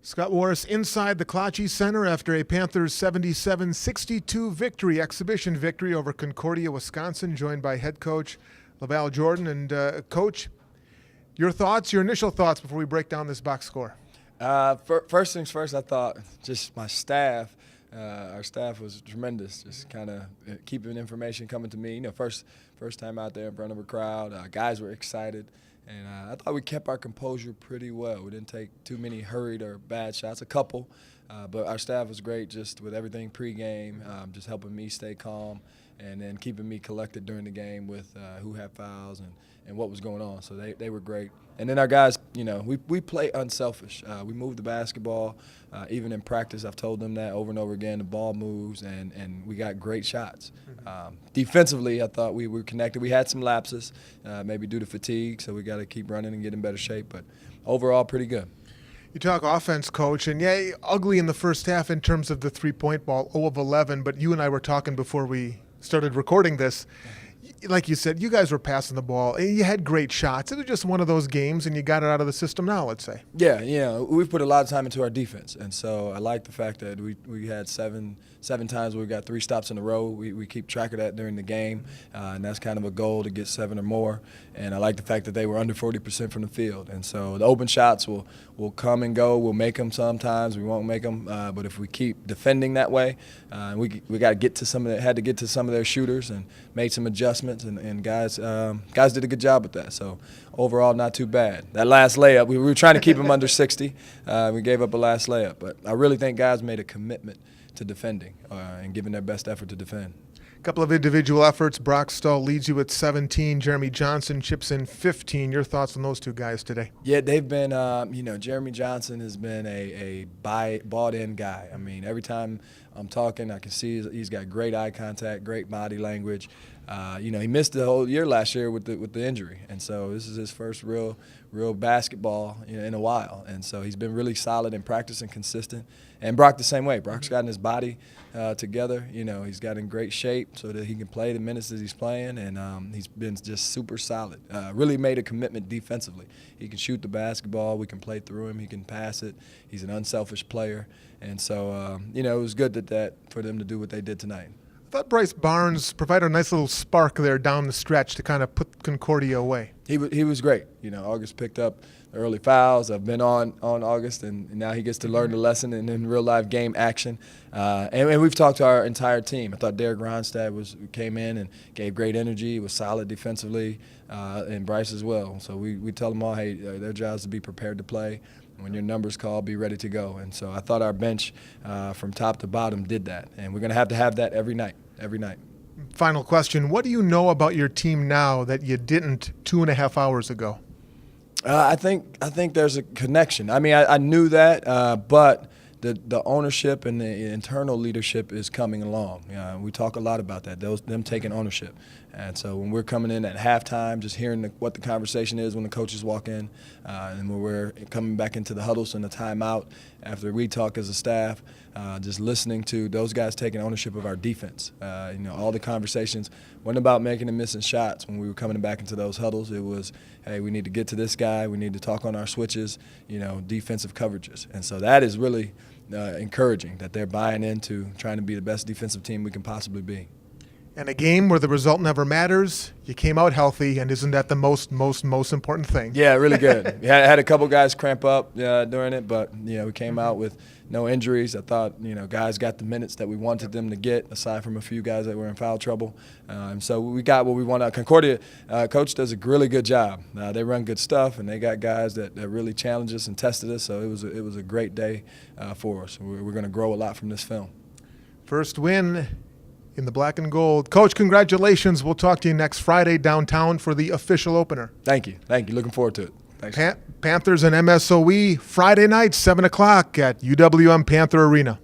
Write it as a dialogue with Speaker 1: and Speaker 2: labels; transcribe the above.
Speaker 1: Scott Warris inside the Klachi Center after a Panthers 77-62 victory, exhibition victory over Concordia, Wisconsin, joined by head coach LaValle Jordan. And Coach, your thoughts, your initial thoughts before we break down this box score?
Speaker 2: First things first, I thought just my staff, our staff was tremendous, just kind of keeping information coming to me. You know, first time out there in front of a crowd, guys were excited. And I thought we kept our composure pretty well. We didn't take too many hurried or bad shots, a couple. But our staff was great just with everything pregame, just helping me stay calm and then keeping me collected during the game with who had fouls and what was going on. So they were great. And then our guys, you know, we play unselfish. We move the basketball. Even in practice, I've told them that over and over again, the ball moves, and we got great shots. Defensively, I thought we were connected. We had some lapses, maybe due to fatigue, so we got to keep running and get in better shape. But overall, pretty good.
Speaker 1: You talk offense, Coach, and yeah, ugly in the first half in terms of the three-point ball, 0 of 11, but you and I were talking before we started recording this. Like you said, you guys were passing the ball. You had great shots. It was just one of those games, and you got it out of the system now, let's say.
Speaker 2: Yeah, we've put a lot of time into our defense, and so I like the fact that we had seven times where we got 3 stops in a row. We keep track of that during the game, and that's kind of a goal to get 7 or more. And I like the fact that they were under 40% from the field, and so the open shots will come and go. We'll make them sometimes. We won't make them, but if we keep defending that way, we got to get to some of their shooters and made some adjustments. And guys did a good job with that. So overall, not too bad. That last layup, we were trying to keep them under 60. We gave up a last layup, but I really think guys made a commitment to defending and giving their best effort to defend.
Speaker 1: A couple of individual efforts. Brock Stahl leads you with 17. Jeremy Johnson chips in 15. Your thoughts on those two guys today?
Speaker 2: Yeah, they've been, Jeremy Johnson has been a bought-in guy. I mean, every time I'm talking, I can see he's got great eye contact, great body language. He missed the whole year last year with the injury, and so this is his first real basketball in a while. And so he's been really solid in practice and consistent. And Brock the same way. Brock's gotten his body together. He's got in great shape so that he can play the minutes that he's playing, and he's been just super solid. Really made a commitment defensively. He can shoot the basketball. We can play through him. He can pass it. He's an unselfish player, and so it was good that for them to do what they did tonight.
Speaker 1: I thought Bryce Barnes provided a nice little spark there down the stretch to kind of put Concordia away.
Speaker 2: He was great. August picked up the early fouls. I've been on August, and now he gets to learn the lesson in real-life game action. And we've talked to our entire team. I thought Derek Ronstadt came in and gave great energy, was solid defensively, and Bryce as well. So we tell them all, hey, their job is to be prepared to play. When your number's called, be ready to go. And so I thought our bench from top to bottom did that. And we're going to have that every night.
Speaker 1: Final question. What do you know about your team now that you didn't 2.5 hours ago?
Speaker 2: I think there's a connection. I mean, I knew that, but the ownership and the internal leadership is coming along. We talk a lot about that, them taking ownership. And so when we're coming in at halftime, just hearing what the conversation is when the coaches walk in, and when we're coming back into the huddles and the timeout after we talk as a staff, just listening to those guys taking ownership of our defense. All the conversations weren't about making and missing shots when we were coming back into those huddles. It was, hey, we need to get to this guy. We need to talk on our switches, defensive coverages. And so that is really encouraging that they're buying into trying to be the best defensive team we can possibly be.
Speaker 1: And a game where the result never matters, you came out healthy, and isn't that the most important thing?
Speaker 2: Yeah, really good. We had a couple guys cramp up during it, but we came out with no injuries. I thought guys got the minutes that we wanted them to get, aside from a few guys that were in foul trouble. So we got what we wanted. Concordia coach does a really good job. They run good stuff, and they got guys that really challenged us and tested us. So it was a great day for us. We're going to grow a lot from this film.
Speaker 1: First win in the black and gold. Coach, congratulations. We'll talk to you next Friday downtown for the official opener.
Speaker 2: Thank you. Looking forward to it. Thanks.
Speaker 1: Panthers and MSOE Friday night, 7 o'clock at UWM Panther Arena.